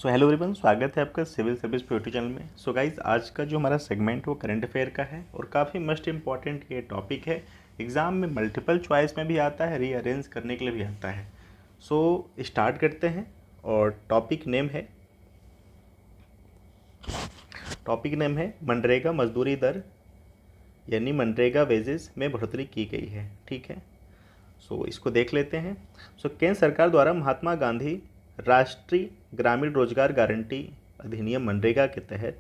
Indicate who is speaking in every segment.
Speaker 1: So hello everyone, स्वागत है आपका सिविल सर्विस यूट्यूब चैनल में। सो गाइज, आज का जो हमारा सेगमेंट वो करंट अफेयर का है और काफ़ी मस्ट इम्पॉर्टेंट ये टॉपिक है। एग्ज़ाम में मल्टीपल चॉइस में भी आता है, रीअरेंज करने के लिए भी आता है। सो स्टार्ट करते हैं और टॉपिक नेम है मनरेगा मजदूरी दर, यानी मनरेगा वेजेस में बढ़ोतरी की गई है। ठीक है, सो इसको देख लेते हैं। सो केंद्र सरकार द्वारा महात्मा गांधी राष्ट्रीय ग्रामीण रोजगार गारंटी अधिनियम मनरेगा के तहत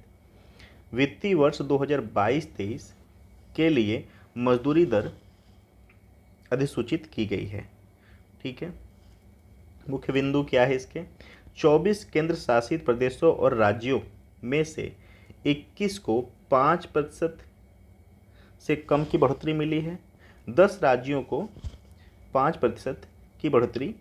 Speaker 1: वित्तीय वर्ष 2022-23 के लिए मजदूरी दर अधिसूचित की गई है। ठीक है, मुख्य बिंदु क्या है इसके? 24 केंद्र शासित प्रदेशों और राज्यों में से 21 को 5% से कम की बढ़ोतरी मिली है। 10 राज्यों को 5% की बढ़ोतरी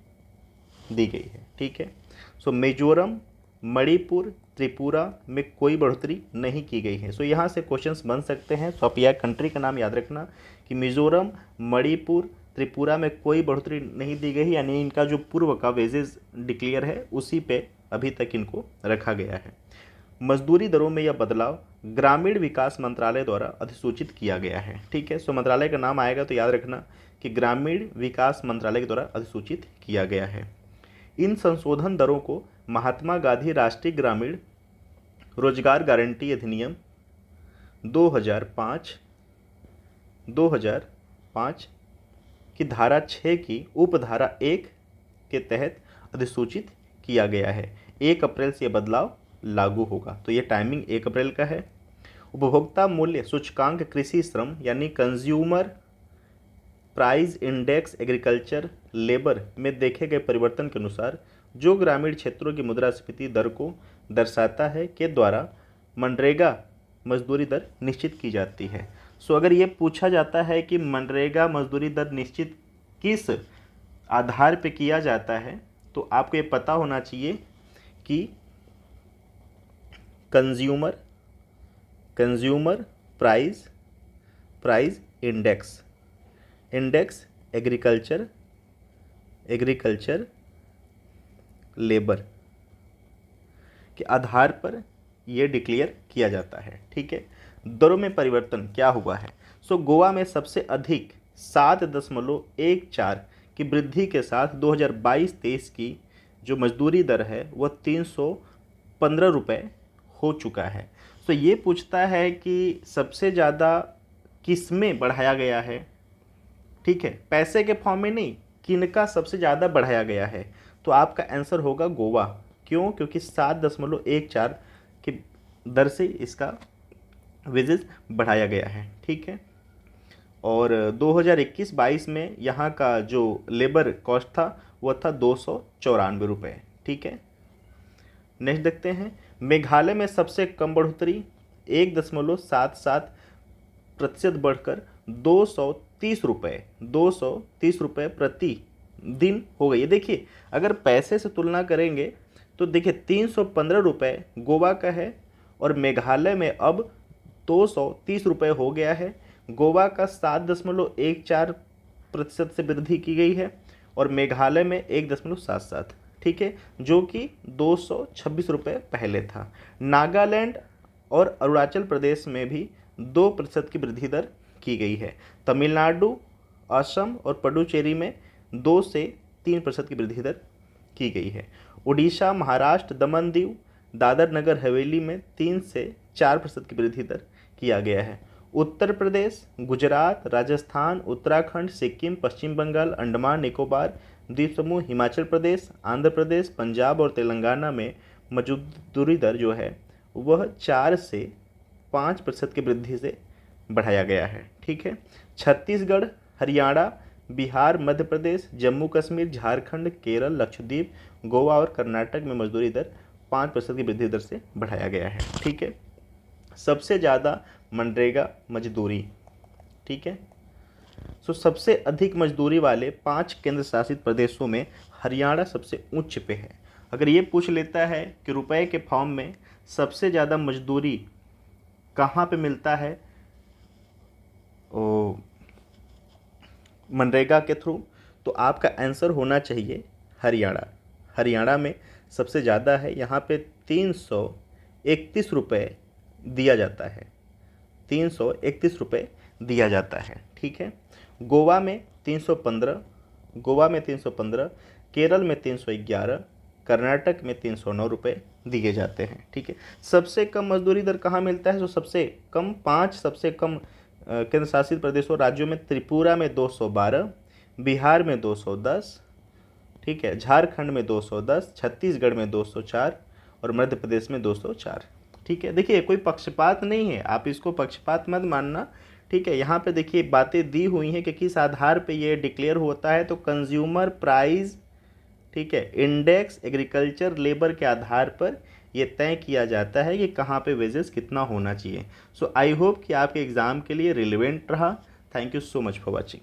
Speaker 1: दी गई है। ठीक है, सो मिजोरम, मणिपुर, त्रिपुरा में कोई बढ़ोतरी नहीं की गई है। सो यहाँ से क्वेश्चंस बन सकते हैं। सो आप यह कंट्री का नाम याद रखना कि मिजोरम, मणिपुर, त्रिपुरा में कोई बढ़ोतरी नहीं दी गई, यानी इनका जो पूर्व का वेजेस डिक्लेयर है उसी पे अभी तक इनको रखा गया है। मजदूरी दरों में यह बदलाव ग्रामीण विकास मंत्रालय द्वारा अधिसूचित किया गया है। ठीक है, सो मंत्रालय का नाम आएगा तो याद रखना कि ग्रामीण विकास मंत्रालय के द्वारा अधिसूचित किया गया है। इन संशोधन दरों को महात्मा गांधी राष्ट्रीय ग्रामीण रोजगार गारंटी अधिनियम 2005 की धारा 6 की उपधारा 1 के तहत अधिसूचित किया गया है। 1 अप्रैल से यह बदलाव लागू होगा। तो ये टाइमिंग 1 अप्रैल का है। उपभोक्ता मूल्य सूचकांक कृषि श्रम यानी consumer price index agriculture labour में देखे गए परिवर्तन के अनुसार जो ग्रामीण क्षेत्रों की मुद्रास्फीति दर को दर्शाता है के द्वारा मनरेगा मजदूरी दर निश्चित की जाती है। सो अगर ये पूछा जाता है कि मनरेगा मजदूरी दर निश्चित किस आधार पे किया जाता है, तो आपको ये पता होना चाहिए कि consumer price index agriculture labour के आधार पर यह डिक्लेयर किया जाता है। ठीक है, दरों में परिवर्तन क्या हुआ है? सो गोवा में सबसे अधिक 7.14 की वृद्धि के साथ 2022-23 की जो मजदूरी दर है वह 315 रुपये हो चुका है। सो ये पूछता है कि सबसे ज़्यादा किस में बढ़ाया गया है। ठीक है, पैसे के फॉर्म में नहीं, किनका सबसे ज़्यादा बढ़ाया गया है, तो आपका आंसर होगा गोवा। क्यों? क्योंकि 7.14 की दर से इसका वेजेस बढ़ाया गया है। ठीक है, और 2021-22 में यहाँ का जो लेबर कॉस्ट था वह था 294 रुपये। ठीक है, नेक्स्ट देखते हैं। मेघालय में सबसे कम बढ़ोतरी 1.77% बढ़कर 230 रुपये प्रति दिन हो गई है। देखिए, अगर पैसे से तुलना करेंगे तो देखिए 315 रुपये गोवा का है और मेघालय में अब 230 रुपये हो गया है। गोवा का 7.14% से वृद्धि की गई है और मेघालय में 1.77। ठीक है, जो कि 226 रुपये पहले था। नागालैंड और अरुणाचल प्रदेश में भी 2% की वृद्धि दर की गई है। तमिलनाडु, असम और पुडुचेरी में 2 से 3% की वृद्धि दर की गई है। उड़ीसा, महाराष्ट्र, दमन दीव, दादर नगर हवेली में 3 से 4% की वृद्धि दर किया गया है। उत्तर प्रदेश, गुजरात, राजस्थान, उत्तराखंड, सिक्किम, पश्चिम बंगाल, अंडमान निकोबार द्वीप समूह, हिमाचल प्रदेश, आंध्र प्रदेश, पंजाब और तेलंगाना में मजदूरी दर जो है वह 4 से 5% की वृद्धि से बढ़ाया गया है। ठीक है, छत्तीसगढ़, हरियाणा, बिहार, मध्य प्रदेश, जम्मू कश्मीर, झारखंड, केरल, लक्षद्वीप, गोवा और कर्नाटक में मजदूरी दर 5% की वृद्धि दर से बढ़ाया गया है। ठीक है, सबसे ज़्यादा मनरेगा मजदूरी। ठीक है, सो सबसे अधिक मजदूरी वाले 5 केंद्र शासित प्रदेशों में हरियाणा सबसे उच्च पे है। अगर ये पूछ लेता है कि रुपए के फॉर्म में सबसे ज़्यादा मजदूरी कहाँ पे मिलता है मनरेगा के थ्रू, तो आपका आंसर होना चाहिए हरियाणा। हरियाणा में सबसे ज़्यादा है, यहाँ पे 331 रुपये दिया जाता है, 331 रुपये दिया जाता है। ठीक है। गोवा में 315, गोवा में 315, केरल में 311, कर्नाटक में 309 रुपये दिए जाते हैं। ठीक है। सबसे कम मजदूरी दर कहाँ मिलता है? जो सबसे कम 5 सबसे कम केंद्र शासित प्रदेशों राज्यों में त्रिपुरा में 212, बिहार में 210, ठीक है, झारखंड में 210, छत्तीसगढ़ में 204 और मध्य प्रदेश में 204। ठीक है। देखिए कोई पक्षपात नहीं है, आप इसको पक्षपात मत मानना। ठीक है। यहाँ पे देखिए बातें दी हुई हैं कि किस आधार पे ये डिक्लेयर होता है, तो कंज्यूमर प्राइस, ठीक है, इंडेक्स एग्रीकल्चर लेबर के आधार पर ये तय किया जाता है कि कहाँ पे वेजेस कितना होना चाहिए। सो आई होप कि आपके एग्ज़ाम के लिए रिलेवेंट रहा। Thank you so much for watching.